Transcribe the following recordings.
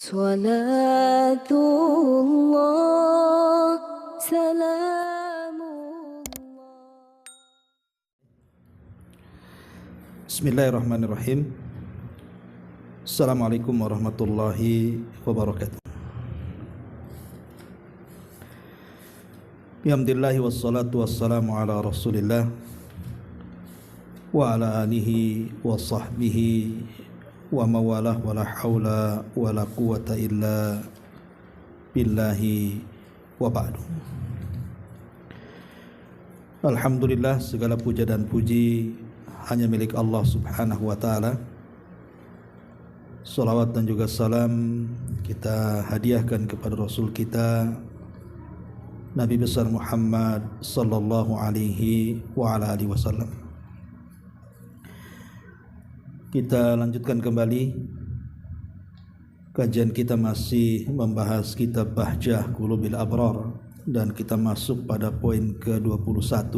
Salatullah, salamullah. Bismillahirrahmanirrahim. Assalamualaikum warahmatullahi wabarakatuh. Alhamdulillah wassalatu wassalamu ala Rasulillah wa ala alihi wa sahbihi wa mawalah wa la hawla wa la quwata illa billahi wa ba'du. Alhamdulillah, segala puja dan puji hanya milik Allah subhanahu wa ta'ala. Salawat dan juga salam kita hadiahkan kepada Rasul kita Nabi besar Muhammad sallallahu alaihi wa ala alihi wasallam. Kita lanjutkan kembali kajian kita, masih membahas kitab Bahjah Qulubil Abrar, dan kita masuk pada poin ke-21,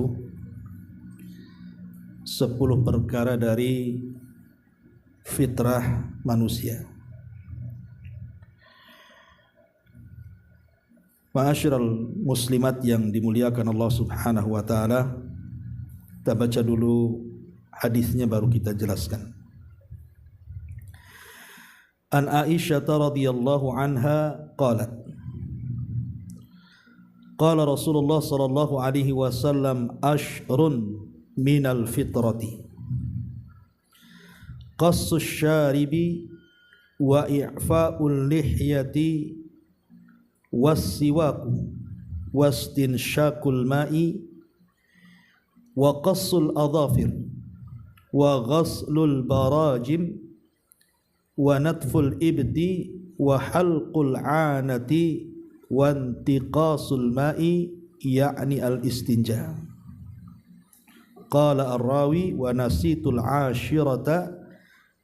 10 perkara dari fitrah manusia. Ma'asyiral muslimat yang dimuliakan Allah subhanahu wa ta'ala, kita baca dulu hadisnya baru kita jelaskan. An Aisyah radhiyallahu anha qalat, qala Rasulullah sallallahu alaihi wasallam ashrun minal fitrati qassus syaribi wa i'fa'ul lihyati was-siwaku wastinsyaqul ma'i wa qassul adhafir wa ghaslul barajim wa natful ibdi wa halqul anati wa intiqasul ma'i ya'ni al-istinja. Qala ar-rawi wa nasitul ashirata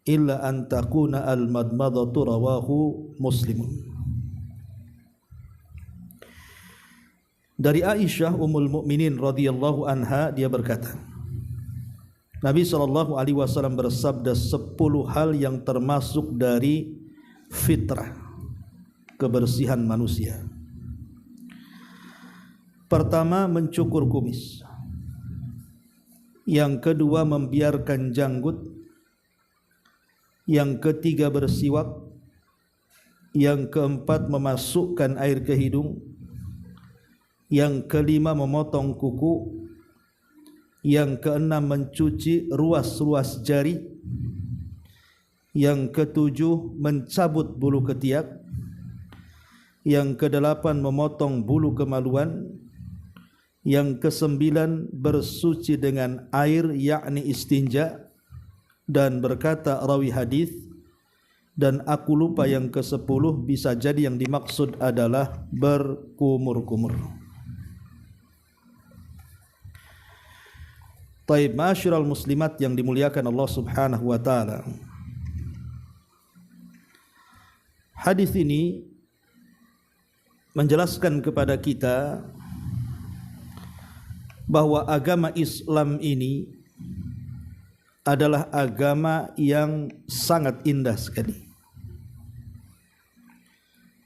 illa an takuna al-madmadatu, rawahu Muslim. Dari Aisyah Ummul Mukminin radhiyallahu anha, dia berkata, Nabi SAW bersabda 10 hal yang termasuk dari fitrah, kebersihan manusia. Pertama, mencukur kumis. Yang kedua, membiarkan janggut. Yang ketiga, bersiwak. Yang keempat, memasukkan air ke hidung. Yang kelima, memotong kuku. Yang keenam, mencuci ruas-ruas jari. Yang ketujuh, mencabut bulu ketiak. Yang kedelapan, memotong bulu kemaluan. Yang kesembilan, bersuci dengan air, yakni istinja. Dan berkata rawi hadis, dan aku lupa yang ke-10, bisa jadi yang dimaksud adalah berkumur-kumur. Taib, ma'asyiral muslimat yang dimuliakan Allah subhanahu wa ta'ala, hadis ini menjelaskan kepada kita bahwa agama Islam ini adalah agama yang sangat indah sekali,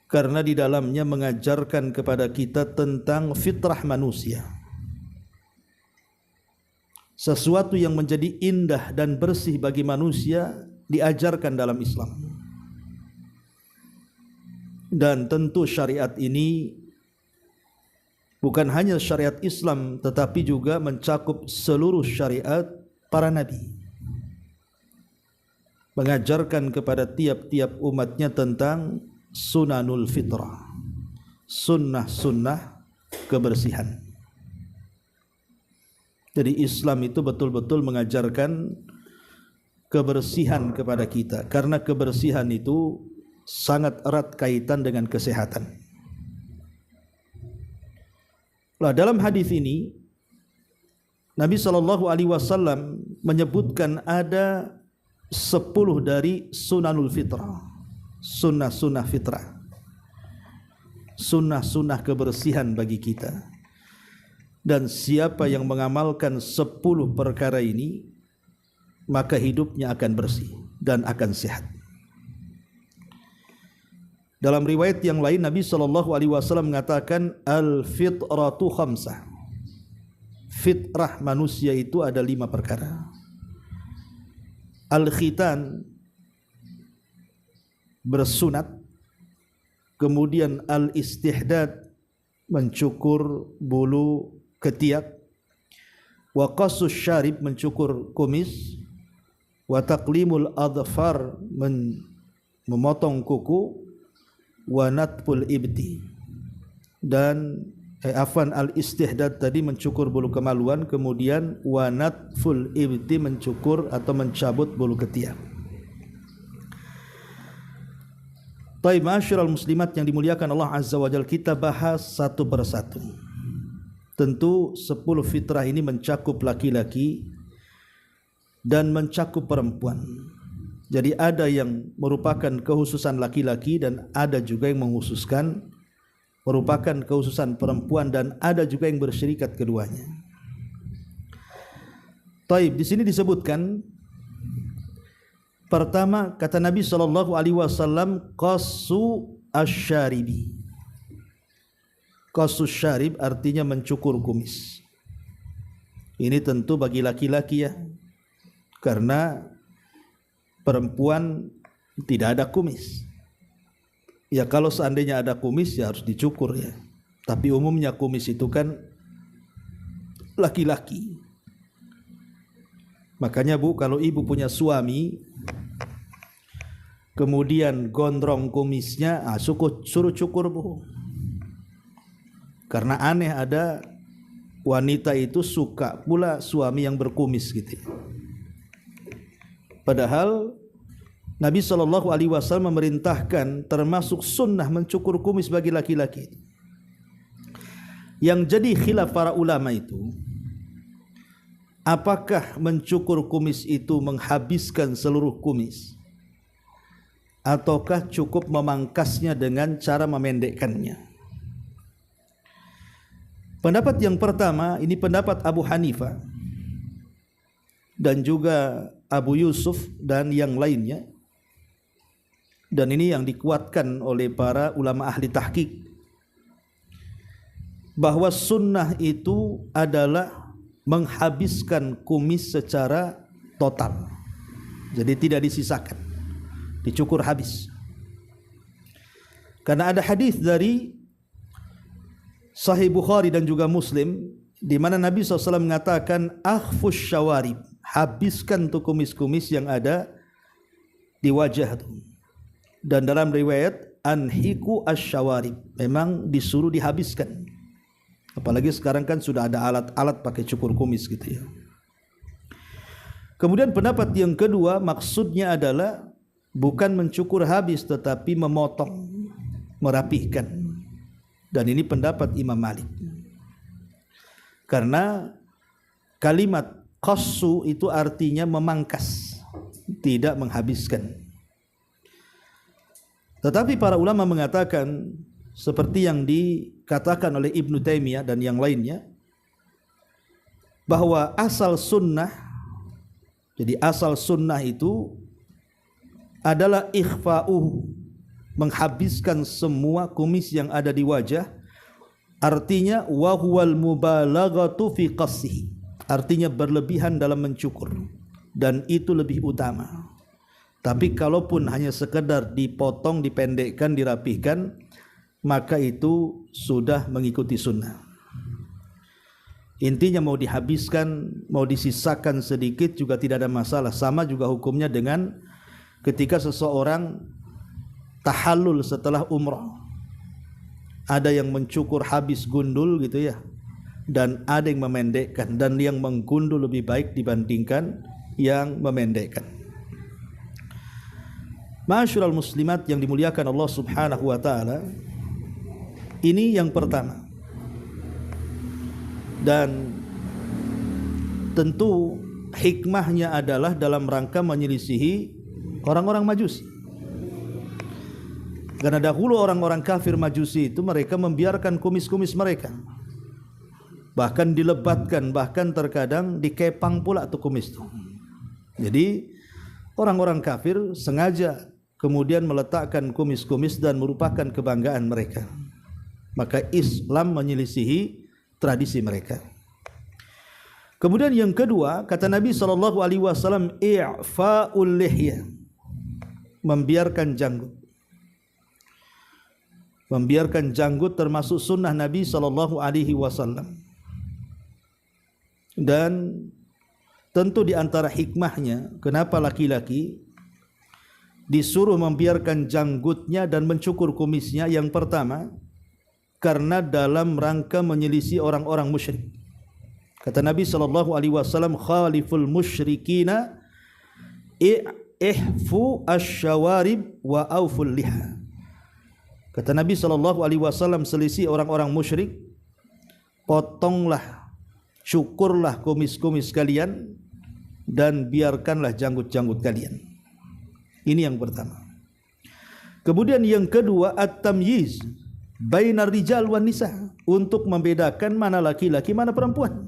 karena di dalamnya mengajarkan kepada kita tentang fitrah manusia. Sesuatu yang menjadi indah dan bersih bagi manusia diajarkan dalam Islam. Dan tentu syariat ini bukan hanya syariat Islam, tetapi juga mencakup seluruh syariat para nabi, mengajarkan kepada tiap-tiap umatnya tentang sunanul fitrah, sunnah-sunnah kebersihan. Jadi Islam itu betul-betul mengajarkan kebersihan kepada kita, karena kebersihan itu sangat erat kaitan dengan kesehatan. Nah, dalam hadis ini Nabi SAW menyebutkan ada 10 dari sunanul fitrah, sunnah-sunnah fitrah, sunnah-sunnah kebersihan bagi kita. Dan siapa yang mengamalkan 10 perkara ini, maka hidupnya akan bersih dan akan sehat. Dalam riwayat yang lain Nabi SAW mengatakan al-fitratu khamsah. Fitrah manusia itu ada 5 perkara. Al-khitan, bersunat, kemudian al-istihdad, mencukur bulu ketiak, wa qassus syarib, mencukur kumis, wa taqlimul adfar, memotong kuku, wa natful ibti, dan al-istihdad tadi mencukur bulu kemaluan, kemudian wa natful ibti, mencukur atau mencabut bulu ketiak. Baik, ma'asyiral muslimat yang dimuliakan Allah Azza wa Jalla, kita bahas satu persatu. Tentu 10 fitrah ini mencakup laki-laki dan mencakup perempuan. Jadi ada yang merupakan kekhususan laki-laki dan ada juga yang mengkhususkan merupakan kekhususan perempuan, dan ada juga yang bersyirikat keduanya. Taib, di sini disebutkan pertama, kata Nabi SAW, qassu asyaribi. Qassu syarib artinya mencukur kumis. Ini tentu bagi laki-laki ya, karena perempuan tidak ada kumis. Ya kalau seandainya ada kumis ya harus dicukur ya. Tapi umumnya kumis itu kan laki-laki. Makanya Bu, kalau ibu punya suami kemudian gondrong kumisnya, suruh cukur Bu. Karena aneh ada wanita itu suka pula suami yang berkumis gitu. Padahal Nabi SAW memerintahkan termasuk sunnah mencukur kumis bagi laki-laki. Yang jadi khilaf para ulama itu, apakah mencukur kumis itu menghabiskan seluruh kumis, ataukah cukup memangkasnya dengan cara memendekkannya? Pendapat yang pertama, ini pendapat Abu Hanifah dan juga Abu Yusuf dan yang lainnya. Dan ini yang dikuatkan oleh para ulama ahli tahqiq, bahwa sunnah itu adalah menghabiskan kumis secara total. Jadi tidak disisakan, dicukur habis. Karena ada hadis dari Sahih Bukhari dan juga Muslim di mana Nabi SAW mengatakan akhfus syawarib, habiskan tuh kumis-kumis yang ada di wajah tuh. Dan dalam riwayat anhiku asyawarib, memang disuruh dihabiskan. Apalagi sekarang kan sudah ada alat-alat pakai cukur kumis gitu ya. Kemudian pendapat yang kedua, maksudnya adalah bukan mencukur habis tetapi memotong, merapihkan. Dan ini pendapat Imam Malik. Karena kalimat qassu itu artinya memangkas, tidak menghabiskan. Tetapi para ulama mengatakan seperti yang dikatakan oleh Ibnu Taimiyah dan yang lainnya, bahwa asal sunnah, jadi asal sunnah itu adalah ikhfa'uh, menghabiskan semua kumis yang ada di wajah. Artinya wa huwal mubalaghatu fi qassihi, artinya berlebihan dalam mencukur, dan itu lebih utama. Tapi kalaupun hanya sekedar dipotong, dipendekkan, dirapihkan, maka itu sudah mengikuti sunnah. Intinya mau dihabiskan, mau disisakan sedikit juga tidak ada masalah. Sama juga hukumnya dengan ketika seseorang tahallul setelah umrah. Ada yang mencukur habis gundul gitu ya, dan ada yang memendekkan, dan yang menggundul lebih baik dibandingkan yang memendekkan. Ma'asyiral muslimat yang dimuliakan Allah Subhanahu wa taala, ini yang pertama. Dan tentu hikmahnya adalah dalam rangka menyelisihi orang-orang Majusi. Karena dahulu orang-orang kafir Majusi itu mereka membiarkan kumis-kumis mereka, bahkan dilebatkan, bahkan terkadang dikepang pula tuh kumis itu. Jadi orang-orang kafir sengaja kemudian meletakkan kumis-kumis dan merupakan kebanggaan mereka. Maka Islam menyelisihi tradisi mereka. Kemudian yang kedua, kata Nabi SAW, i'fa'ul lihyah, membiarkan janggut. Membiarkan janggut termasuk sunnah Nabi SAW. Dan tentu di antara hikmahnya kenapa laki-laki disuruh membiarkan janggutnya dan mencukur kumisnya, yang pertama karena dalam rangka menyelisih orang-orang musyrik. Kata Nabi SAW, khaliful musyrikina ihfu asyawarib wa auful liha. Kata Nabi SAW, selisih orang-orang musyrik, potonglah, cukurlah kumis-kumis kalian dan biarkanlah janggut-janggut kalian. Ini yang pertama. Kemudian yang kedua, at-tamyiz bainar rijal wan nisa, untuk membedakan mana laki-laki mana perempuan.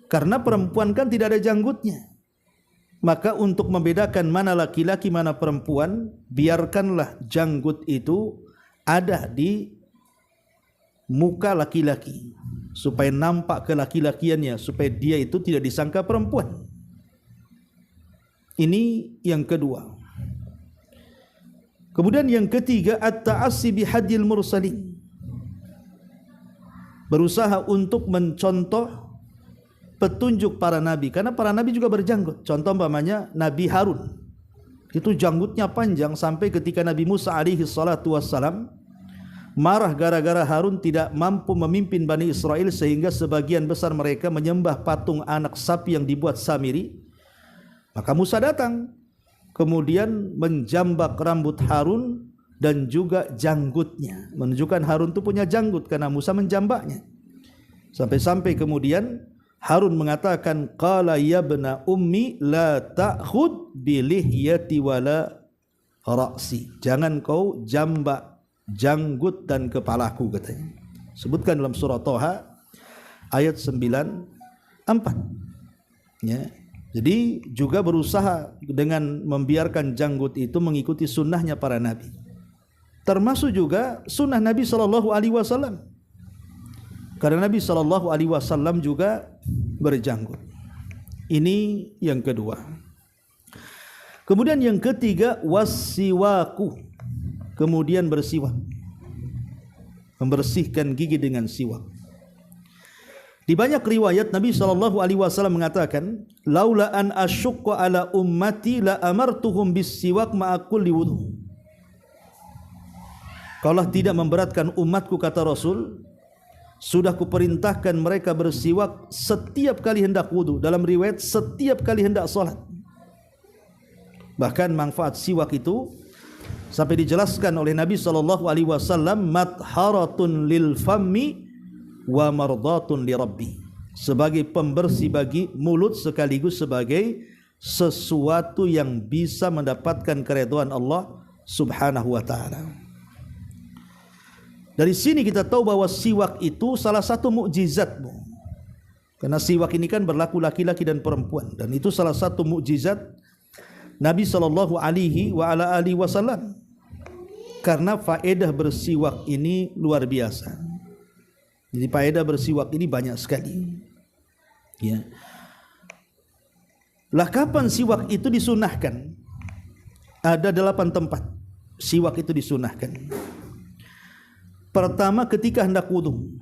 Karena perempuan kan tidak ada janggutnya. Maka untuk membedakan mana laki-laki mana perempuan, biarkanlah janggut itu ada di muka laki-laki supaya nampak kelaki-lakiannya, supaya dia itu tidak disangka perempuan. Ini yang kedua. Kemudian yang ketiga, at-ta'assi bihadil mursalin, berusaha untuk mencontoh petunjuk para nabi, karena para nabi juga berjanggut. Contoh umpamanya Nabi Harun, itu janggutnya panjang sampai ketika Nabi Musa alaihi salatu wassalam marah gara-gara Harun tidak mampu memimpin Bani Israel, sehingga sebagian besar mereka menyembah patung anak sapi yang dibuat Samiri. Maka Musa datang, kemudian menjambak rambut Harun dan juga janggutnya, menunjukkan Harun itu punya janggut karena Musa menjambaknya. Sampai-sampai kemudian Harun mengatakan, qala ya ibna ummi la ta'khud bi lihyati wala ra'si, jangan kau jambak janggut dan kepalaku, katanya. Sebutkan dalam surah Toha ayat 94. Ya. Jadi juga berusaha dengan membiarkan janggut itu mengikuti sunnahnya para nabi. Termasuk juga sunnah Nabi SAW. Karena Nabi SAW juga berjanggut. Ini yang kedua. Kemudian yang ketiga, wassiwaku, kemudian bersiwak, membersihkan gigi dengan siwak. Di banyak riwayat Nabi SAW mengatakan, laula an asyukka ala ummati la amartuhum bis-siwak ma'a kulli wudu. Kalau tidak memberatkan umatku, kata Rasul, sudah kuperintahkan mereka bersiwak setiap kali hendak wudu. Dalam riwayat setiap kali hendak salat. Bahkan manfaat siwak itu sampai dijelaskan oleh Nabi SAW, matharatun lil fammi wa mardatun li rabbi, sebagai pembersih bagi mulut sekaligus sebagai sesuatu yang bisa mendapatkan keridhaan Allah Subhanahu wa taala. Dari sini kita tahu bahwa siwak itu salah satu mukjizat. Karena siwak ini kan berlaku laki-laki dan perempuan, dan itu salah satu mukjizat Nabi SAW. Karena faedah bersiwak ini luar biasa. Jadi faedah bersiwak ini banyak sekali. Ya. Lah kapan siwak itu disunahkan? Ada 8 tempat siwak itu disunahkan. Pertama, ketika hendak wudu.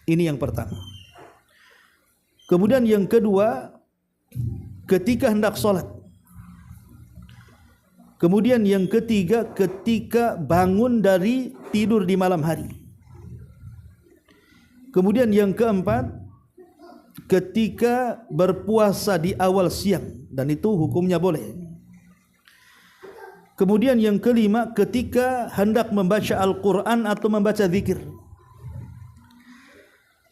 Ini yang pertama. Kemudian yang kedua, ketika hendak sholat. Kemudian yang ketiga, ketika bangun dari tidur di malam hari. Kemudian yang keempat, ketika berpuasa di awal siang, dan itu hukumnya boleh. Kemudian yang kelima, ketika hendak membaca Al-Quran atau membaca zikir.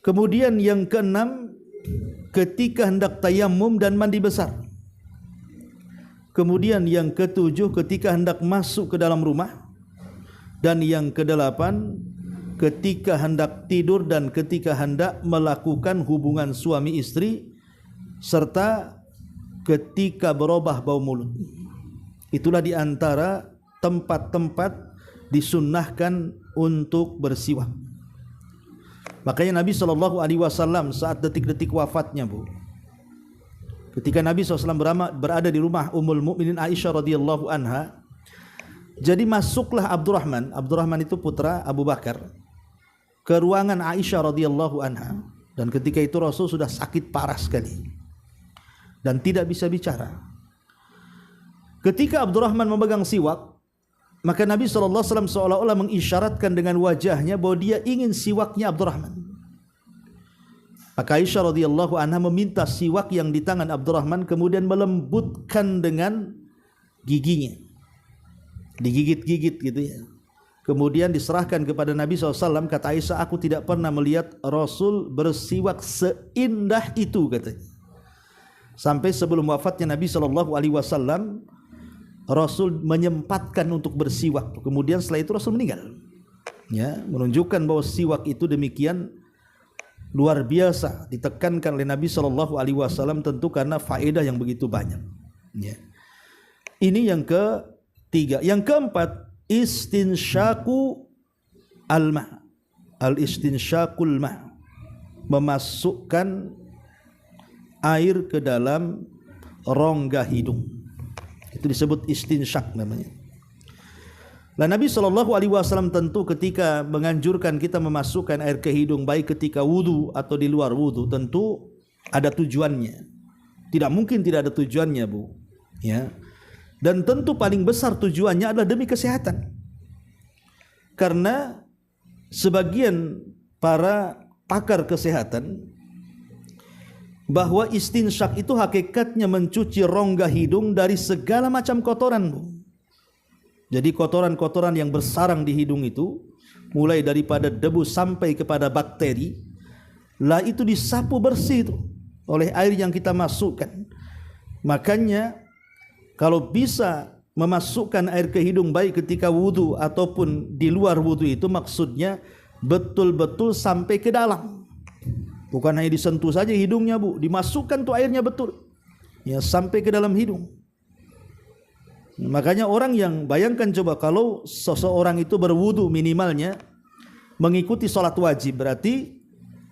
Kemudian yang keenam, ketika hendak tayammum dan mandi besar. Kemudian yang ketujuh, ketika hendak masuk ke dalam rumah. Dan yang kedelapan, ketika hendak tidur dan ketika hendak melakukan hubungan suami istri, serta ketika berubah bau mulut. itulah di antara tempat-tempat disunnahkan untuk bersiwak. Makanya Nabi SAW saat detik-detik wafatnya, Bu, ketika Nabi SAW berada di rumah Ummul Mukminin Aisyah radhiyallahu anha, jadi masuklah Abdurrahman itu putra Abu Bakar, ke ruangan Aisyah radhiyallahu anha, dan ketika itu Rasul sudah sakit parah sekali dan tidak bisa bicara. Ketika Abdurrahman memegang siwak, maka Nabi SAW seolah-olah mengisyaratkan dengan wajahnya bahwa dia ingin siwaknya Abdurrahman. Maka Aisyah radhiyallahu anha meminta siwak yang di tangan Abdurrahman, kemudian melembutkan dengan giginya, digigit-gigit gitu ya. Kemudian diserahkan kepada Nabi SAW. Kata Aisyah, aku tidak pernah melihat Rasul bersiwak seindah itu, katanya. Sampai sebelum wafatnya Nabi SAW, Rasul menyempatkan untuk bersiwak. Kemudian setelah itu Rasul meninggal, ya, menunjukkan bahwa siwak itu demikian luar biasa ditekankan oleh Nabi SAW, tentu karena faedah yang begitu banyak, ya. Ini yang ketiga. Yang keempat, istinsyaku al-ma', al-istinsyakul ma', memasukkan air ke dalam rongga hidung. Itu disebut istinsyak namanya. Nah, Nabi SAW tentu ketika menganjurkan kita memasukkan air ke hidung, baik ketika wudu atau di luar wudu, tentu ada tujuannya. Tidak mungkin tidak ada tujuannya, Bu, ya. Dan tentu paling besar tujuannya adalah demi kesehatan. Karena sebagian para pakar kesehatan bahwa istinsyak itu hakikatnya mencuci rongga hidung dari segala macam kotoran, Bu. Jadi kotoran-kotoran yang bersarang di hidung itu, mulai daripada debu sampai kepada bakteri, lah itu disapu bersih itu oleh air yang kita masukkan. Makanya kalau bisa memasukkan air ke hidung baik ketika wudu ataupun di luar wudu, itu maksudnya betul-betul sampai ke dalam. Bukan hanya disentuh saja hidungnya, Bu, dimasukkan tuh airnya betul, ya, sampai ke dalam hidung. Makanya orang yang, bayangkan coba kalau seseorang itu berwudu minimalnya mengikuti sholat wajib, berarti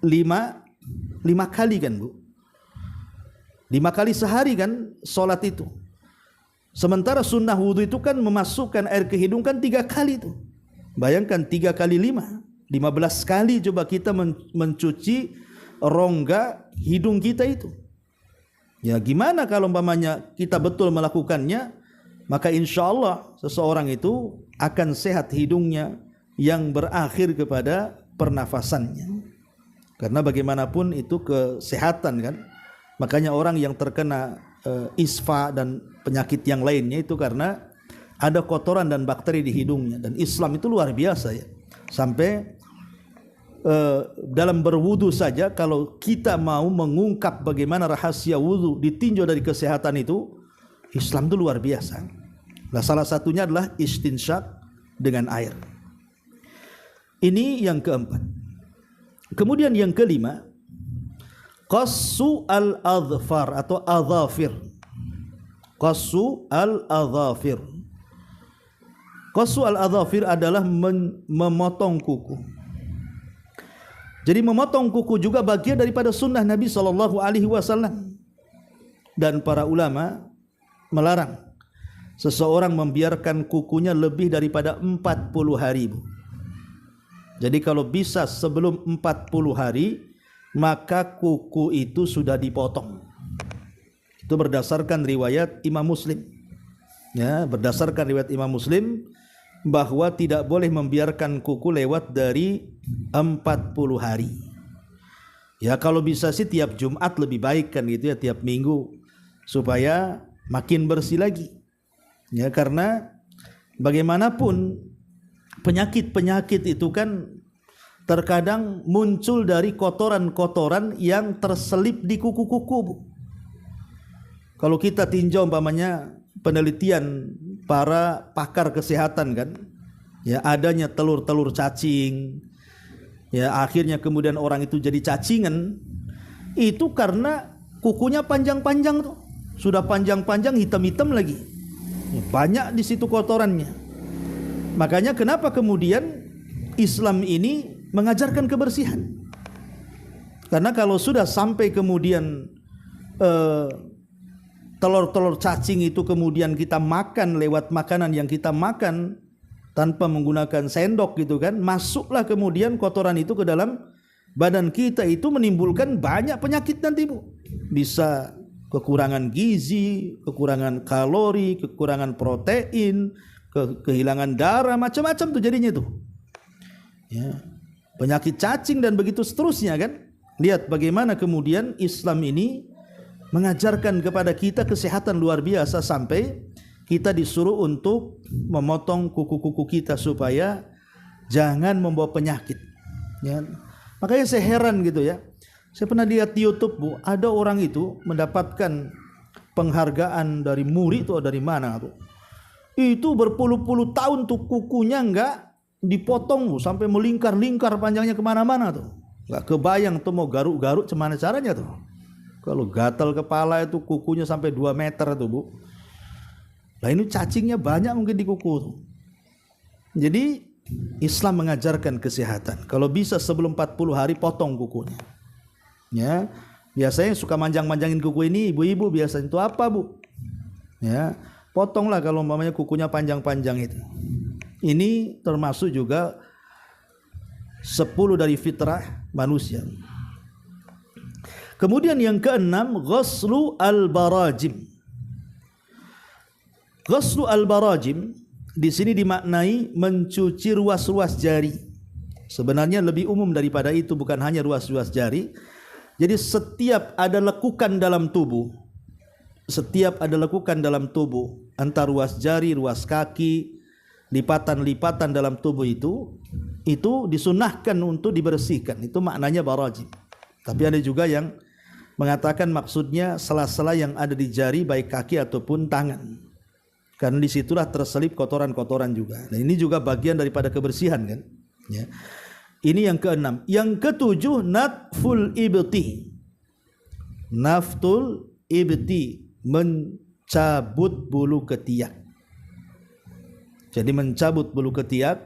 5 kali kan, Bu, 5 kali sehari kan sholat itu. Sementara sunnah wudu itu kan memasukkan air ke hidung kan 3 kali itu. Bayangkan 3 kali 5, 15 kali coba kita mencuci rongga hidung kita itu. Ya, gimana kalau umpamanya kita betul melakukannya, maka insya Allah seseorang itu akan sehat hidungnya yang berakhir kepada pernafasannya. Karena bagaimanapun itu kesehatan kan. Makanya orang yang terkena isfa dan penyakit yang lainnya itu karena ada kotoran dan bakteri di hidungnya. Dan Islam itu luar biasa, ya. Sampai dalam berwudu saja, kalau kita mau mengungkap bagaimana rahasia wudu ditinjau dari kesehatan itu, Islam itu luar biasa. Nah, salah satunya adalah istinsyak dengan air. Ini yang keempat. Kemudian yang kelima, qassu al-adhfar atau adhafir. Qassu al-adhafir. Qassu al-adhafir adalah memotong kuku. Jadi memotong kuku juga bagian daripada sunnah Nabi SAW. Dan para ulama melarang seseorang membiarkan kukunya lebih daripada 40 hari, Bu. Jadi kalau bisa sebelum 40 hari, maka kuku itu sudah dipotong. Itu berdasarkan riwayat Imam Muslim. Ya, berdasarkan riwayat Imam Muslim bahwa tidak boleh membiarkan kuku lewat dari 40 hari. Ya, kalau bisa sih tiap Jumat lebih baik kan gitu ya, tiap minggu, supaya makin bersih lagi. Ya, karena bagaimanapun penyakit-penyakit itu kan terkadang muncul dari kotoran-kotoran yang terselip di kuku-kuku, Bu. Kalau kita tinjau umpamanya penelitian para pakar kesehatan kan, ya, adanya telur-telur cacing, ya, akhirnya kemudian orang itu jadi cacingan, itu karena kukunya panjang-panjang tuh, sudah panjang-panjang hitam-hitam lagi, Banyak di situ kotorannya. Makanya kenapa kemudian Islam ini mengajarkan kebersihan? Karena kalau sudah sampai kemudian telur-telur cacing itu kemudian kita makan lewat makanan yang kita makan tanpa menggunakan sendok gitu kan, masuklah kemudian kotoran itu ke dalam badan kita, itu menimbulkan banyak penyakit nanti Bu. Bisa kekurangan gizi, kekurangan kalori, kekurangan protein, kehilangan darah, macam-macam tuh jadinya tuh. Ya. Penyakit cacing dan begitu seterusnya kan. Lihat bagaimana kemudian Islam ini mengajarkan kepada kita kesehatan luar biasa, sampai kita disuruh untuk memotong kuku-kuku kita supaya jangan membawa penyakit. Ya. Makanya saya heran gitu ya. Saya pernah lihat di YouTube Bu, ada orang itu mendapatkan penghargaan dari murid atau dari mana tuh. Itu berpuluh-puluh tahun tuh kukunya enggak dipotong Bu, sampai melingkar-lingkar panjangnya kemana-mana tuh. Enggak kebayang tuh mau garuk-garuk gimana caranya tuh. Kalau gatal kepala itu kukunya sampai 2 meter tuh Bu. Nah ini cacingnya banyak mungkin di kuku tuh. Jadi Islam mengajarkan kesehatan. Kalau bisa sebelum 40 hari potong kukunya. Ya, biasanya suka manjang-manjangin kuku ini ibu-ibu biasanya itu apa Bu? Ya, potonglah kalau umpamanya kukunya panjang-panjang itu. Ini termasuk juga 10 dari fitrah manusia. Kemudian yang keenam, ghuslu al-barajim. Ghuslu al-barajim di sini dimaknai mencuci ruas-ruas jari. Sebenarnya lebih umum daripada itu, bukan hanya ruas-ruas jari. Jadi setiap ada lekukan dalam tubuh, antara ruas jari, ruas kaki, lipatan-lipatan dalam tubuh itu disunahkan untuk dibersihkan. Itu maknanya barajim. Tapi ada juga yang mengatakan maksudnya sela-sela yang ada di jari baik kaki ataupun tangan. Karena disitulah terselip kotoran-kotoran juga. Nah ini juga bagian daripada kebersihan kan. Ya. Ini yang keenam. Yang ketujuh, natful ibti. Naftul ibti, mencabut bulu ketiak. Jadi mencabut bulu ketiak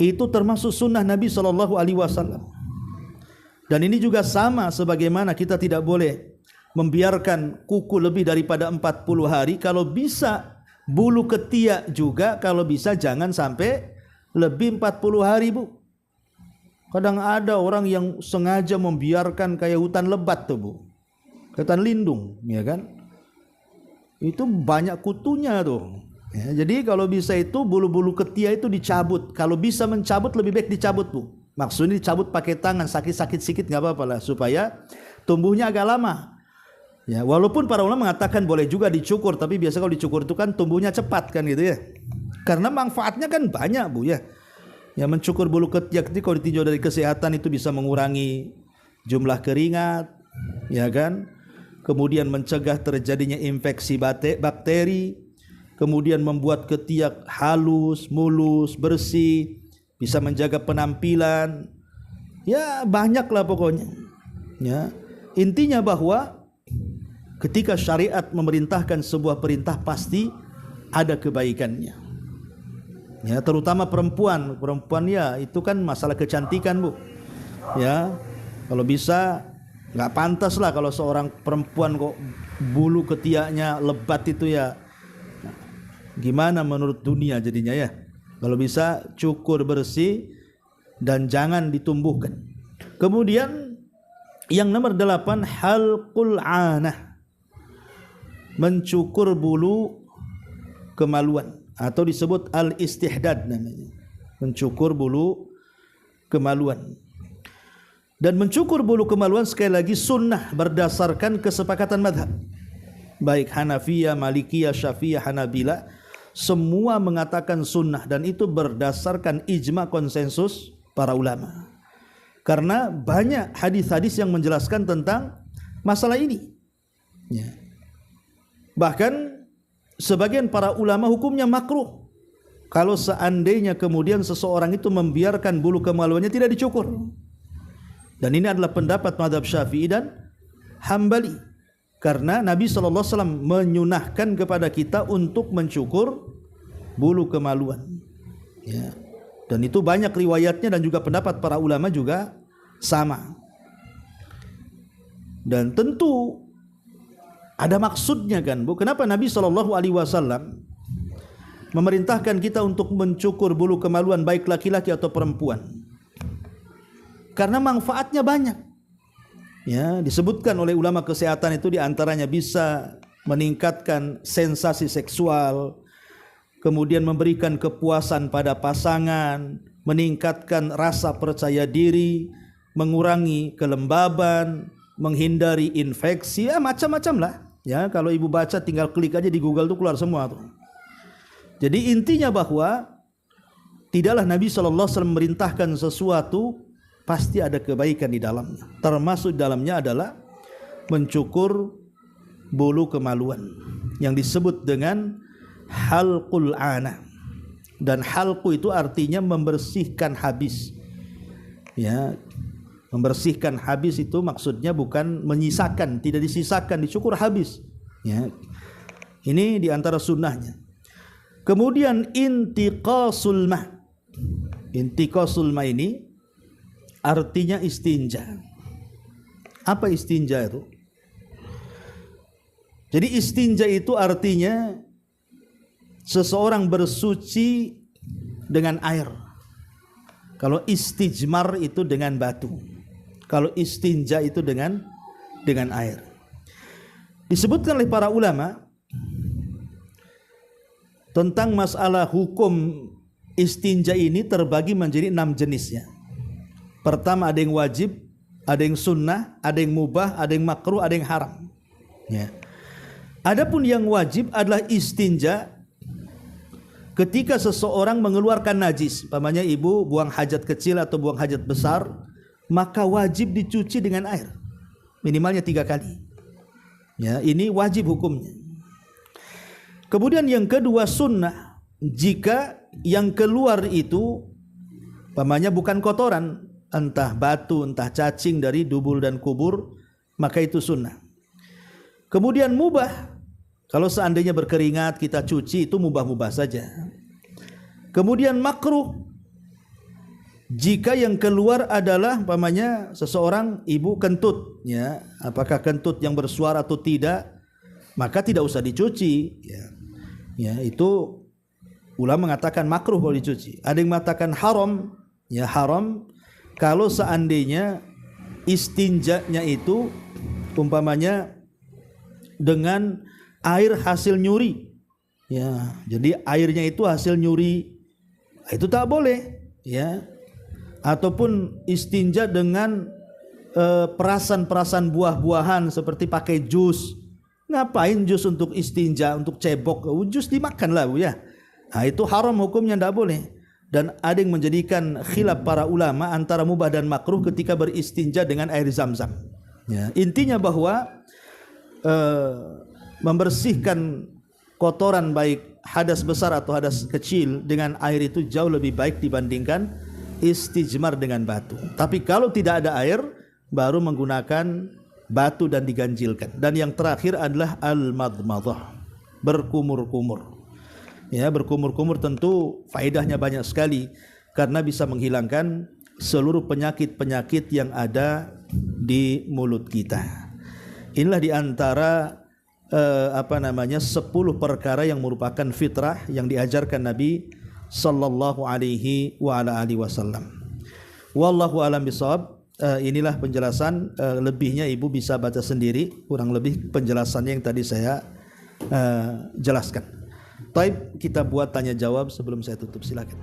itu termasuk sunnah Nabi SAW. Dan ini juga sama sebagaimana kita tidak boleh membiarkan kuku lebih daripada 40 hari. Kalau bisa bulu ketiak juga, kalau bisa jangan sampai lebih 40 hari Bu. Kadang ada orang yang sengaja membiarkan kayak hutan lebat tuh Bu, hutan lindung, ya kan? Itu banyak kutunya tuh. Ya, jadi kalau bisa itu bulu-bulu ketiak itu dicabut. Kalau bisa mencabut lebih baik dicabut Bu. Maksudnya dicabut pakai tangan, sakit-sakit sedikit nggak apa-apa lah, supaya tumbuhnya agak lama. Ya, walaupun para ulama mengatakan boleh juga dicukur, tapi biasa kalau dicukur itu kan tumbuhnya cepat kan gitu ya. Karena manfaatnya kan banyak Bu ya. Ya, mencukur bulu ketiak itu kalau ditinjau dari kesehatan itu bisa mengurangi jumlah keringat, ya kan? Kemudian mencegah terjadinya infeksi bakteri, kemudian membuat ketiak halus, mulus, bersih, bisa menjaga penampilan. Ya, banyaklah pokoknya. Ya, intinya bahwa ketika syariat memerintahkan sebuah perintah pasti ada kebaikannya. Ya, terutama perempuan ya itu kan masalah kecantikan Bu. Ya, kalau bisa nggak pantas lah kalau seorang perempuan kok bulu ketiaknya lebat itu ya. Nah, gimana menurut dunia jadinya ya? Kalau bisa cukur bersih dan jangan ditumbuhkan. Kemudian yang nomor 8, halqul anah, mencukur bulu kemaluan atau disebut al-istihdad namanya, mencukur bulu kemaluan. Dan mencukur bulu kemaluan sekali lagi sunnah berdasarkan kesepakatan madhab, baik Hanafiyah, Malikiyah, Syafi'iyah, Hanabila, semua mengatakan sunnah, dan itu berdasarkan ijma konsensus para ulama. Karena banyak hadis-hadis yang menjelaskan tentang masalah ini. Ya. Bahkan sebagian para ulama hukumnya makruh kalau seandainya kemudian seseorang itu membiarkan bulu kemaluannya tidak dicukur. Dan ini adalah pendapat mazhab Syafi'i dan Hambali. Karena Nabi SAW menyunahkan kepada kita untuk mencukur bulu kemaluan. Ya. Dan itu banyak riwayatnya dan juga pendapat para ulama juga sama. Dan tentu ada maksudnya kan, Bu. Kenapa Nabi SAW memerintahkan kita untuk mencukur bulu kemaluan baik laki-laki atau perempuan? Karena manfaatnya banyak. Ya, disebutkan oleh ulama kesehatan itu diantaranya bisa meningkatkan sensasi seksual, kemudian memberikan kepuasan pada pasangan, meningkatkan rasa percaya diri, mengurangi kelembaban, menghindari infeksi, ya macam-macam lah. Ya, kalau ibu baca tinggal klik aja di Google tuh keluar semua tuh. Jadi intinya bahwa tidaklah Nabi SAW memerintahkan sesuatu pasti ada kebaikan di dalamnya. Termasuk dalamnya adalah mencukur bulu kemaluan yang disebut dengan halqul ana. Dan halqu itu artinya membersihkan habis. Ya, membersihkan habis itu maksudnya bukan menyisakan, tidak disisakan, dicukur habis. Ya. Ini di antara sunnahnya. Kemudian intiqasul ma. Intiqasul ma ini artinya istinja. Apa istinja itu? Jadi istinja itu artinya seseorang bersuci dengan air. Kalau istijmar itu dengan batu. Kalau istinja itu dengan air. Disebutkan oleh para ulama tentang masalah hukum istinja ini terbagi menjadi 6 jenisnya. Pertama ada yang wajib, ada yang sunnah, ada yang mubah, ada yang makruh, ada yang haram. Ya. Adapun yang wajib adalah istinja ketika seseorang mengeluarkan najis. Umpamanya ibu buang hajat kecil atau buang hajat besar, maka wajib dicuci dengan air. Minimalnya 3 kali. Ya, ini wajib hukumnya. Kemudian yang kedua sunnah. Jika yang keluar itu umpamanya bukan kotoran, entah batu, entah cacing dari dubul dan kubur, maka itu sunnah. Kemudian mubah, kalau seandainya berkeringat kita cuci, itu mubah-mubah saja. Kemudian makruh, jika yang keluar adalah umpamanya seseorang ibu kentut, ya, apakah kentut yang bersuara atau tidak, maka tidak usah dicuci. Ya, itu ulama mengatakan makruh kalau dicuci. Ada yang mengatakan haram, ya haram. Kalau seandainya istinjanya itu umpamanya dengan air hasil nyuri, ya, jadi airnya itu hasil nyuri, itu tak boleh, ya. Ataupun istinja dengan perasan-perasan buah-buahan seperti pakai jus. Ngapain jus untuk istinja, untuk cebok? Jus dimakan lah, Bu, ya. Nah, itu haram hukumnya, tidak boleh. Dan ada yang menjadikan khilaf para ulama antara mubah dan makruh ketika beristinja dengan air zam-zam. Ya, intinya bahwa membersihkan kotoran baik hadas besar atau hadas kecil dengan air itu jauh lebih baik dibandingkan istijmar dengan batu. Tapi kalau tidak ada air, baru menggunakan batu dan diganjilkan. Dan yang terakhir adalah al-madmadah, berkumur-kumur. Ya, berkumur-kumur tentu faedahnya banyak sekali karena bisa menghilangkan seluruh penyakit-penyakit yang ada di mulut kita. Inilah di antara 10 perkara yang merupakan fitrah yang diajarkan Nabi sallallahu alaihi wasallam. Wallahu alam bisawab. Inilah penjelasan, lebihnya ibu bisa baca sendiri, kurang lebih penjelasannya yang tadi saya jelaskan. Baik, kita buat tanya jawab sebelum saya tutup, silakan.